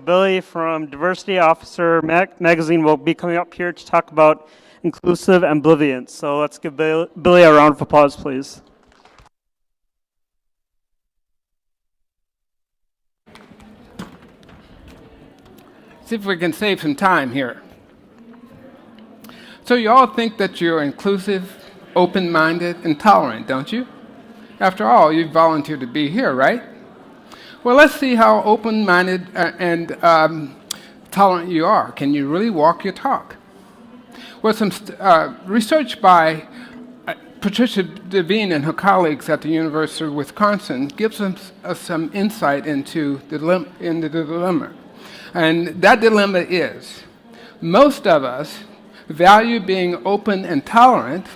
Billy from Diversity Officer Magazine will be coming up here to talk about inclusive ambivalence. So let's give Billy a round of applause, please. See if we can save some time here. So you all think that you're inclusive, open-minded, and tolerant, don't you? After all, you volunteered to be here, right? Well, let's see how open-minded and tolerant you are. Can you really walk your talk? Well, some research by Patricia Devine and her colleagues at the University of Wisconsin gives us some insight into the dilemma. And that dilemma is, most of us value being open and tolerant,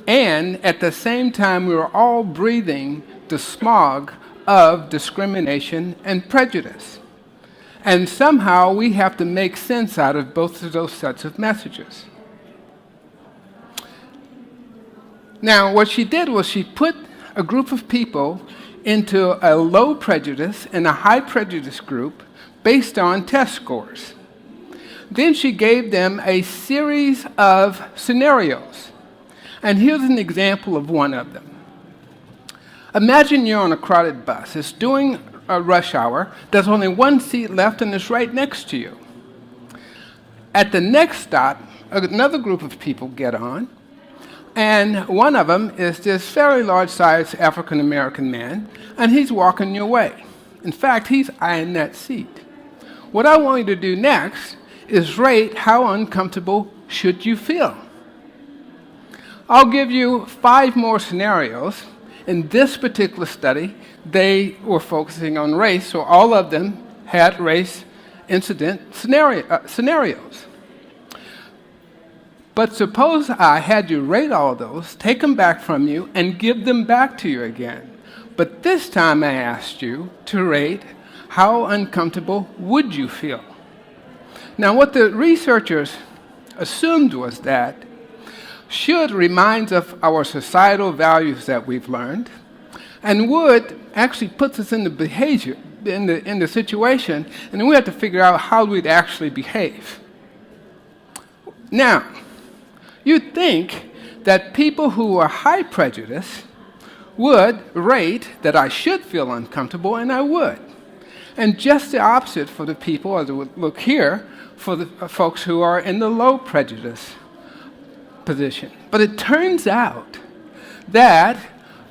and at the same time we're all breathing the smog of discrimination and prejudice. And somehow we have to make sense out of both of those sets of messages. Now, what she did was she put a group of people into a low prejudice and a high prejudice group based on test scores. Then she gave them a series of scenarios. And here's an example of one of them. Imagine you're on a crowded bus. It's during a rush hour. There's only one seat left, and it's right next to you. At the next stop, another group of people get on, and one of them is this fairly large-sized African-American man, and he's walking your way. In fact, he's eyeing that seat. What I want you to do next is rate how uncomfortable should you feel. I'll give you 5 more scenarios. In this particular study, they were focusing on race, so all of them had race incident scenarios. But suppose I had you rate all those, take them back from you, and give them back to you again. But this time I asked you to rate how uncomfortable would you feel. Now, what the researchers assumed was that should reminds of our societal values that we've learned, and would actually puts us in the behavior, in the situation, and then we have to figure out how we'd actually behave. Now, you'd think that people who are high prejudice would rate that I should feel uncomfortable, and I would. And just the opposite for the people, as we look here, for the folks who are in the low prejudice position. But it turns out that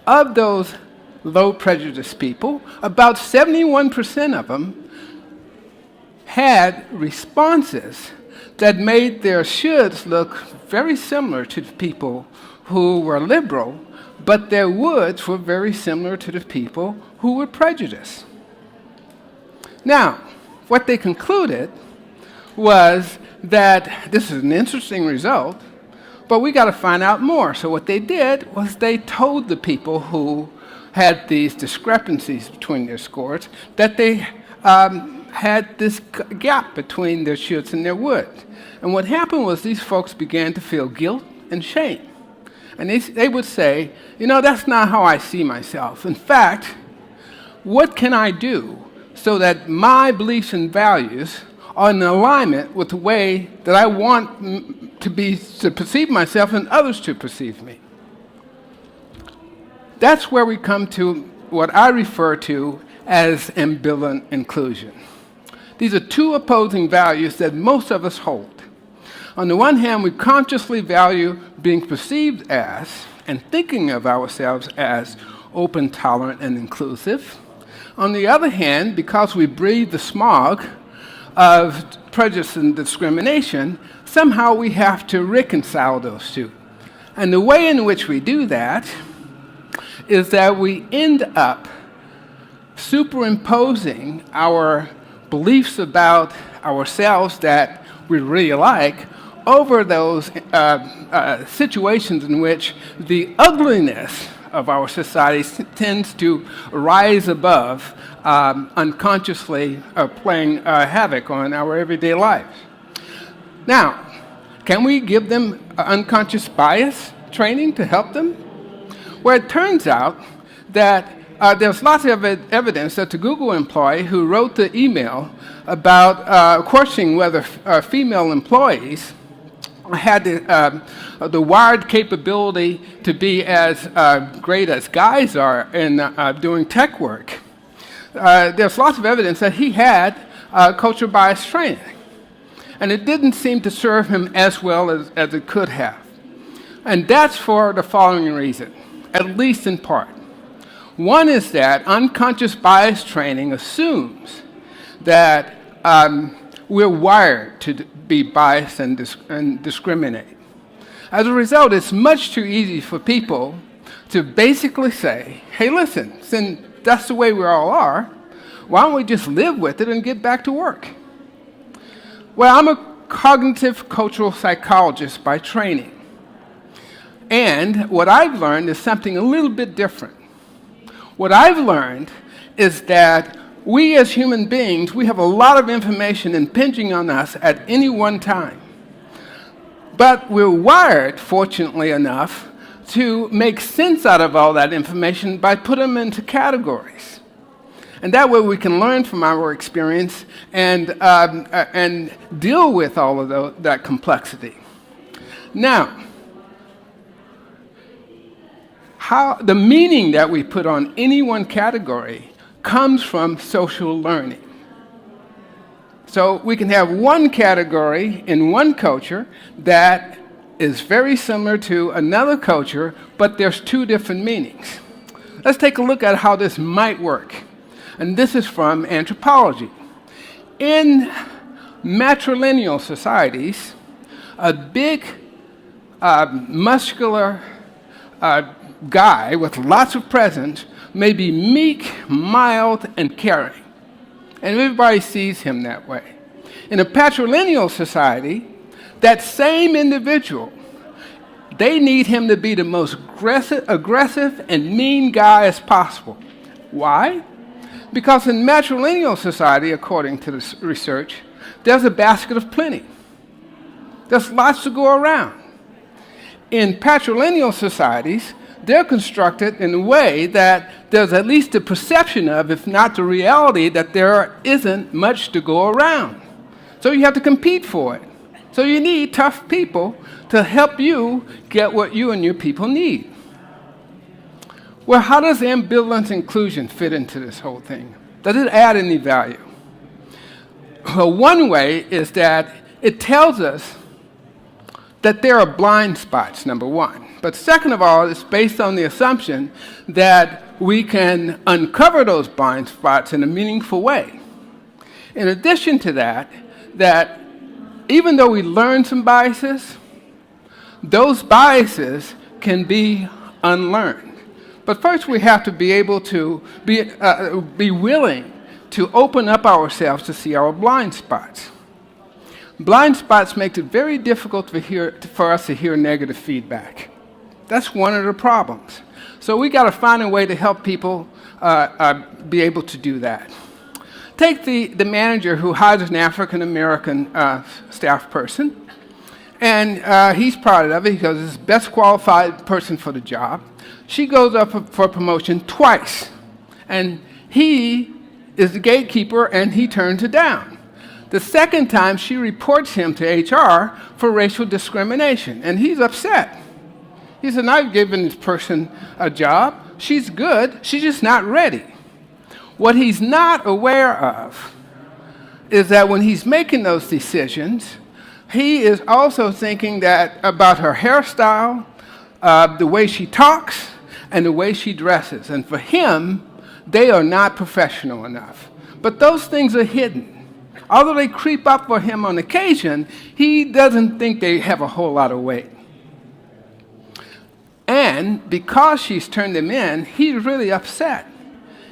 of those low prejudice people, about 71% of them had responses that made their shoulds look very similar to the people who were liberal, but their woulds were very similar to the people who were prejudiced. Now, what they concluded was that this is an interesting result, but we got to find out more. So what they did was they told the people who had these discrepancies between their scores that they had this gap between their shoulds and their woulds. And what happened was these folks began to feel guilt and shame. And they would say, you know, that's not how I see myself. In fact, what can I do so that my beliefs and values are in alignment with the way that I want to perceive myself and others to perceive me? That's where we come to what I refer to as ambivalent inclusion. These are two opposing values that most of us hold. On the one hand, we consciously value being perceived as and thinking of ourselves as open, tolerant, and inclusive. On the other hand, because we breathe the smog of prejudice and discrimination, somehow we have to reconcile those two. And the way in which we do that is that we end up superimposing our beliefs about ourselves that we really like over those situations in which the ugliness of our society tends to rise above unconsciously playing havoc on our everyday lives. Now, can we give them unconscious bias training to help them? Well, it turns out that there's lots of evidence that the Google employee who wrote the email about questioning whether female employees had the wired capability to be as great as guys are in doing tech work. There's lots of evidence that he had cultural bias training, and it didn't seem to serve him as well as it could have. And that's for the following reason, at least in part. One is that unconscious bias training assumes that we're wired to be biased and discriminate. As a result, it's much too easy for people to basically say, hey, listen, since that's the way we all are, why don't we just live with it and get back to work? Well, I'm a cognitive cultural psychologist by training. And what I've learned is something a little bit different. What I've learned is that we as human beings, we have a lot of information impinging on us at any one time. But we're wired, fortunately enough, to make sense out of all that information by putting them into categories. And that way we can learn from our experience and deal with all of that complexity. Now, the meaning that we put on any one category comes from social learning. So we can have one category in one culture that is very similar to another culture, but there's two different meanings. Let's take a look at how this might work. And this is from anthropology. In matrilineal societies, a big, muscular guy with lots of presence may be meek, mild, and caring. And everybody sees him that way. In a patrilineal society, that same individual, they need him to be the most aggressive and mean guy as possible. Why? Because in matrilineal society, according to this research, there's a basket of plenty. There's lots to go around. In patrilineal societies, they're constructed in a way that there's at least a perception of, if not the reality, that there isn't much to go around. So you have to compete for it. So you need tough people to help you get what you and your people need. Well, how does ambivalent inclusion fit into this whole thing? Does it add any value? Well, one way is that it tells us that there are blind spots, number one. But second of all, it's based on the assumption that we can uncover those blind spots in a meaningful way. In addition to that even though we learn some biases, those biases can be unlearned. But first we have to be able to be willing to open up ourselves to see our blind spots. Blind spots make it very difficult for us to hear negative feedback. That's one of the problems. So we got to find a way to help people be able to do that. Take the manager who hires an African-American staff person, and he's proud of it because he's the best qualified person for the job. She goes up for promotion twice, and he is the gatekeeper, and he turns it down. The second time, she reports him to HR for racial discrimination, and he's upset. He said, I've given this person a job. She's good. She's just not ready. What he's not aware of is that when he's making those decisions, he is also thinking that about her hairstyle, the way she talks, and the way she dresses. And for him, they are not professional enough. But those things are hidden. Although they creep up for him on occasion, he doesn't think they have a whole lot of weight. And because she's turned him in, he's really upset.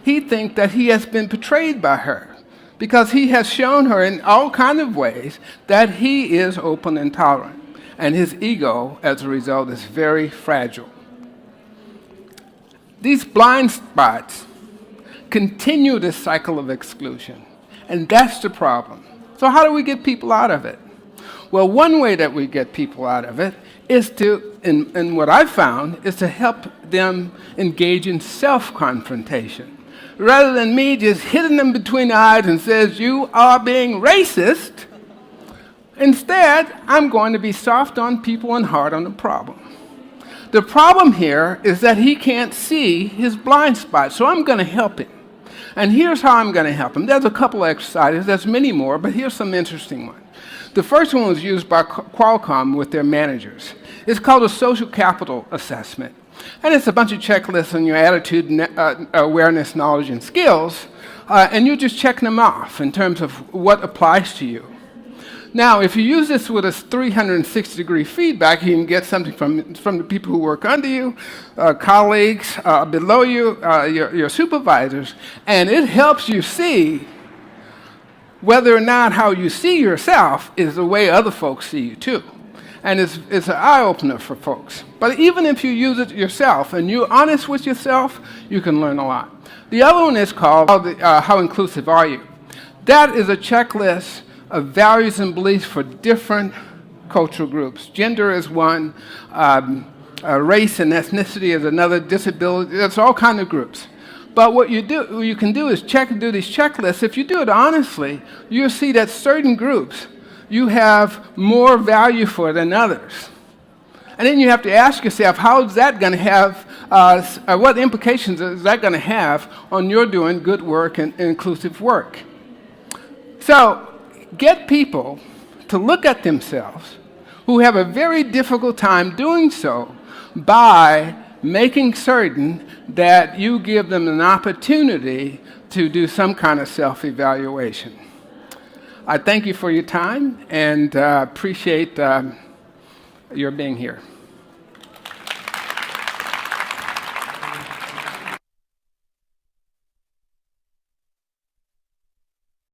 He thinks that he has been betrayed by her because he has shown her in all kinds of ways that he is open and tolerant. And his ego, as a result, is very fragile. These blind spots continue this cycle of exclusion. And that's the problem. So how do we get people out of it? Well, one way that we get people out of it is to, and what I've found, is to help them engage in self-confrontation. Rather than me just hitting them between the eyes and says, you are being racist, instead, I'm going to be soft on people and hard on the problem. The problem here is that he can't see his blind spot, so I'm going to help him. And here's how I'm going to help him. There's a couple of exercises. There's many more, but here's some interesting ones. The first one was used by Qualcomm with their managers. It's called a social capital assessment. And it's a bunch of checklists on your attitude, awareness, knowledge, and skills, and you're just checking them off in terms of what applies to you. Now, if you use this with a 360-degree feedback, you can get something from the people who work under you, colleagues below you, your supervisors, and it helps you see whether or not how you see yourself is the way other folks see you too. And it's an eye-opener for folks. But even if you use it yourself and you're honest with yourself, you can learn a lot. The other one is called How Inclusive Are You? That is a checklist of values and beliefs for different cultural groups. Gender is one, race and ethnicity is another, disability, there's all kinds of groups. But what you can do is do these checklists. If you do it honestly, you'll see that certain groups you have more value for than others. And then you have to ask yourself, how is that going to have, what implications is that going to have on your doing good work and inclusive work? So, get people to look at themselves who have a very difficult time doing so by making certain that you give them an opportunity to do some kind of self-evaluation. I thank you for your time and appreciate your being here.